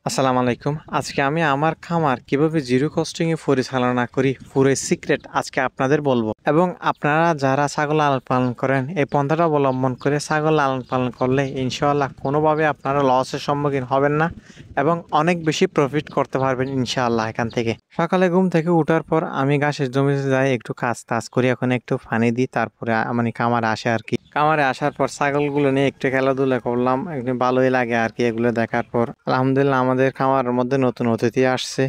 আসসালামু আলাইকুম। আজকে আমি আমার খামার কিভাবে জিরো কস্টিং এ পরিচালনা করি পুরো সিক্রেট আজকে আপনাদের বলবো। এবং আপনারা যারা ছাগল লালন পালন করেন এই পন্থাটা অবলম্বন করে ছাগল লালন পালন করলে ইনশাআল্লাহ কোনোভাবে আপনারা লসের সম্মুখীন হবেন না এবং অনেক বেশি প্রফিট করতে পারবেন ইনশাআল্লাহ এখান থেকে। সকালে ঘুম থেকে উঠার পর আমি ঘাসের জমিতে যাই, একটু কাজ টাজ করি, এখন একটু পানি দিই, তারপরে মানে খামারে আসে আর কি। খামারে আসার পর ছাগলগুলো নিয়ে একটু খেলাধুলা করলাম, একটু ভালোই লাগে আর কি এগুলো দেখার পর। আলহামদুলিল্লাহ আমাদের খামারের মধ্যে নতুন অতিথি আসছে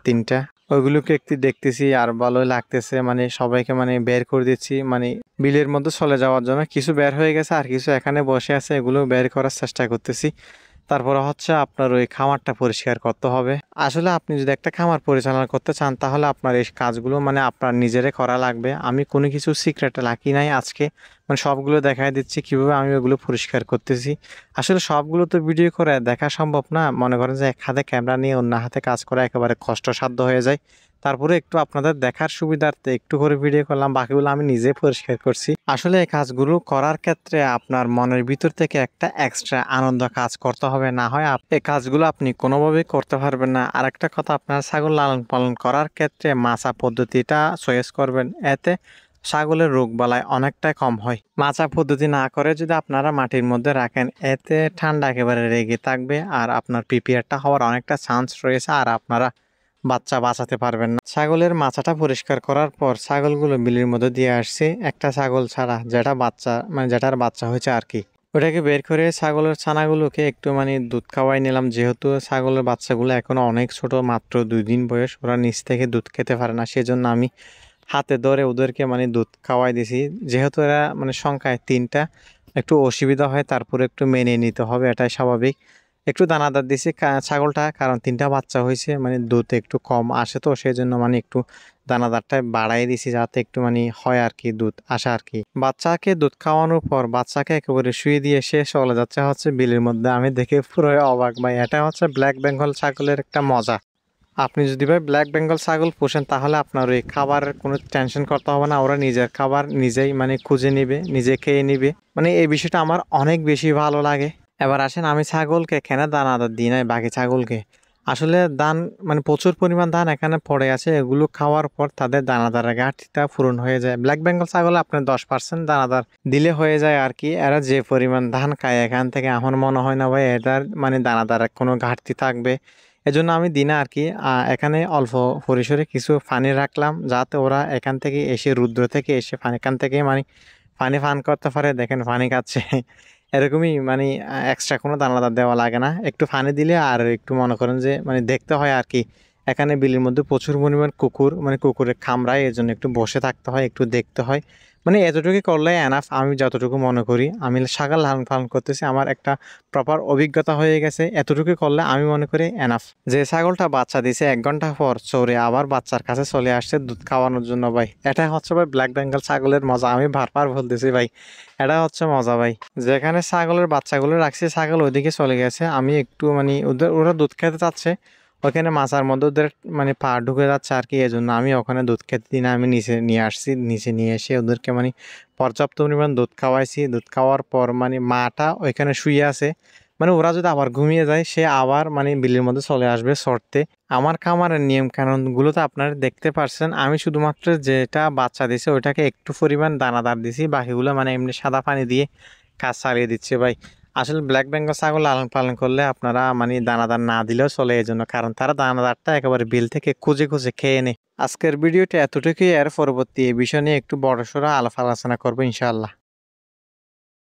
3টা। ওইগুলোকে একটু দেখতেছি আর ভালোই লাগতেছে, মানে সবাইকে মানে বের করে দিচ্ছি, মানে বিলের মধ্যে চলে যাওয়ার জন্য। কিছু বের হয়ে গেছে আর কিছু এখানে বসে আছে, এগুলো বের করার চেষ্টা করতেছি। তারপরে হচ্ছে আপনার ওই খামারটা পরিষ্কার করতে হবে। আসলে আপনি যদি একটা খামার পরিচালনা করতে চান তাহলে আপনার এই কাজগুলো মানে আপনার নিজেরে করা লাগবে। আমি কোনো কিছু সিক্রেট রাখি নাই আজকে, মানে সবগুলো দেখাই দিচ্ছি কিভাবে আমি ওগুলো পরিষ্কার করতেছি। আসলে সবগুলো তো ভিডিও করে দেখা সম্ভব না, মনে করেন যে এক হাতে ক্যামেরা নিয়ে অন্য হাতে কাজ করা একেবারে কষ্টসাধ্য হয়ে যায়। তারপরে একটু আপনাদের দেখার সুবিধার্থে একটু করে ভিডিও করলাম, বাকিগুলো আমি নিজে পরিষ্কার করছি। আসলে এই কাজগুলো করার ক্ষেত্রে আপনার মনের ভিতর থেকে একটা এক্সট্রা আনন্দ কাজ করতে হবে, না হয় এই কাজগুলো আপনি কোনোভাবেই করতে পারবেন না। আর একটা কথা, আপনার ছাগল লালন পালন করার ক্ষেত্রে মাচা পদ্ধতিটা চয়েস করবেন, এতে ছাগলের রোগবালাই অনেকটাই কম হয়। মাচা পদ্ধতি না করে যদি আপনারা মাটির মধ্যে রাখেন, এতে ঠান্ডা একেবারে রেগে থাকবে আর আপনার পিপিআরটা হওয়ার অনেকটা চান্স রয়েছে, আর আপনারা বাচ্চা বাঁচাতে পারবেন না। ছাগলের মাচাটা পরিষ্কার করার পর ছাগলগুলো বিলির মধ্যে দিয়ে আসছে, একটা ছাগল ছাড়া, যেটা বাচ্চা মানে যেটার বাচ্চা হয়েছে আর কি। ওটাকে বের করে ছাগলের ছানাগুলোকে একটু মানে দুধ খাওয়াই নিলাম, যেহেতু ছাগলের বাচ্চাগুলো এখনো অনেক ছোট, মাত্র 2 দিন বয়স, ওরা নিচ থেকে দুধ খেতে পারে না, সেজন্য আমি হাতে ধরে ওদেরকে মানে দুধ খাওয়াই দিছি। যেহেতু এরা মানে সংখ্যায় 3টা, একটু অসুবিধা হয়, তারপরে একটু মেনে নিতে হবে, এটাই স্বাভাবিক। একটু দানাদার দিছি ছাগলটা, কারণ 3টা বাচ্চা হয়েছে, মানে দুধ একটু কম আসে, তো সেই জন্য মানে একটু দানাদারটা বাড়াই দিছি যাতে একটু মানে হয় আর কি, দুধ আসে আর কি। বাচ্চাকে দুধ খাওয়ানোর পর বাচ্চাকে একেবারে শুয়ে দিয়ে সে চলে যাচ্ছে হচ্ছে বিলের মধ্যে। আমি দেখে পুরো অবাক ভাই, এটা হচ্ছে ব্ল্যাক বেঙ্গল ছাগলের একটা মজা। আপনি যদি ভাই ব্ল্যাক বেঙ্গল ছাগল পোষেন তাহলে আপনার ওই খাবারের কোনো টেনশন করতে হবে না, ওরা নিজের খাবার নিজেই মানে খুঁজে নিবে, নিজে খেয়ে নিবে। মানে এই বিষয়টা আমার অনেক বেশি ভালো লাগে। এবার আসেন, আমি ছাগলকে এখানে দানাদার দিই নাই, বাকি ছাগলকে আসলে দান মানে প্রচুর পরিমাণ ধান এখানে পড়ে আছে, এগুলো খাওয়ার পর তাদের দানাদারের ঘাটতিটা পূরণ হয়ে যায়। ব্ল্যাক বেঙ্গল ছাগলে আপনার 10% দানাদার দিলে হয়ে যায় আর কি। এরা যে পরিমাণ ধান খায় এখান থেকে আমার মনে হয় না ভাই এটার মানে দানাদারের কোনো ঘাটতি থাকবে। এজন্য আমি দিনে আর কি এখানে অল্প পরিসরে কিছু পানি রাখলাম, যাতে ওরা এখান থেকে এসে রুদ্র থেকে এসে এখান থেকে মানে পানি পান করতে পারে। দেখেন পানি খাচ্ছে এরকমই, মানে এক্সট্রা কোনো দানাদার দেওয়া লাগে না, একটু পানি দিলে আর একটু মনে করেন যে মানে দেখতে হয় আর কি। এখানে বিলের মধ্যে প্রচুর পরিমাণ কুকুর, মানে কুকুরের খামড়ায়, এর জন্য একটু বসে থাকতে হয়, একটু দেখতে হয়। মানে এতটুকু করলে এনাফ আমি যতটুকু মনে করি। আমি ছাগল লালন পালন করতেছি, আমার একটা প্রপার অভিজ্ঞতা হয়ে গেছে, এতটুকু করলে আমি মনে করি এনাফ। যে ছাগলটা বাচ্চা দিছে 1 ঘন্টা পর চড়ে আবার বাচ্চার কাছে চলে আসছে দুধ খাওয়ানোর জন্য, ভাই এটা হচ্ছে ভাই ব্ল্যাক বেঙ্গল ছাগলের মজা। আমি বারবার বলতেছি ভাই, এটা হচ্ছে মজা ভাই। যেখানে ছাগলের বাচ্চাগুলো রাখছে ছাগল ওইদিকে চলে গেছে, আমি একটু মানে ওরা দুধ খেতে চাচ্ছে, ওখানে মাচার মধ্যে ওদের মানে পা ঢুকে যাচ্ছে আর কি। এজন্য আমি ওখানে দুধ খেতে দিই না, আমি নিচে নিয়ে আসছি, নিচে নিয়ে এসে ওদেরকে মানে পর্যাপ্ত পরিমাণ দুধ খাওয়াইছি। দুধ খাওয়ার পর মানে মাটা ওইখানে শুয়ে আছে, মানে ওরা যদি আবার ঘুমিয়ে যায় সে আবার মানে বিলের মধ্যে চলে আসবে শর্তে। আমার খামারের নিয়ম কানুন গুলো তো আপনারা দেখতে পারছেন, আমি শুধুমাত্র যেটা বাচ্চা দিছে ওইটাকে একটু পরিমাণ দানাদার দিছি, বাকিগুলো মানে এমনি সাদা পানি দিয়ে কাজ চালিয়ে দিচ্ছে ভাই। আসলে ব্ল্যাক বেঙ্গল ছাগল লালন পালন করলে আপনারা মানে দানাদার না দিলেও চলে, এই জন্য কারণ তারা দানাদারটা একেবারে বিল থেকে খুঁজে খুঁজে খেয়ে নেয়। আজকের ভিডিওটা এতটুকুই, এর পরবর্তী এই বিষয় নিয়ে একটু বড়সড় আলাপ আলোচনা করবো ইনশাআল্লাহ।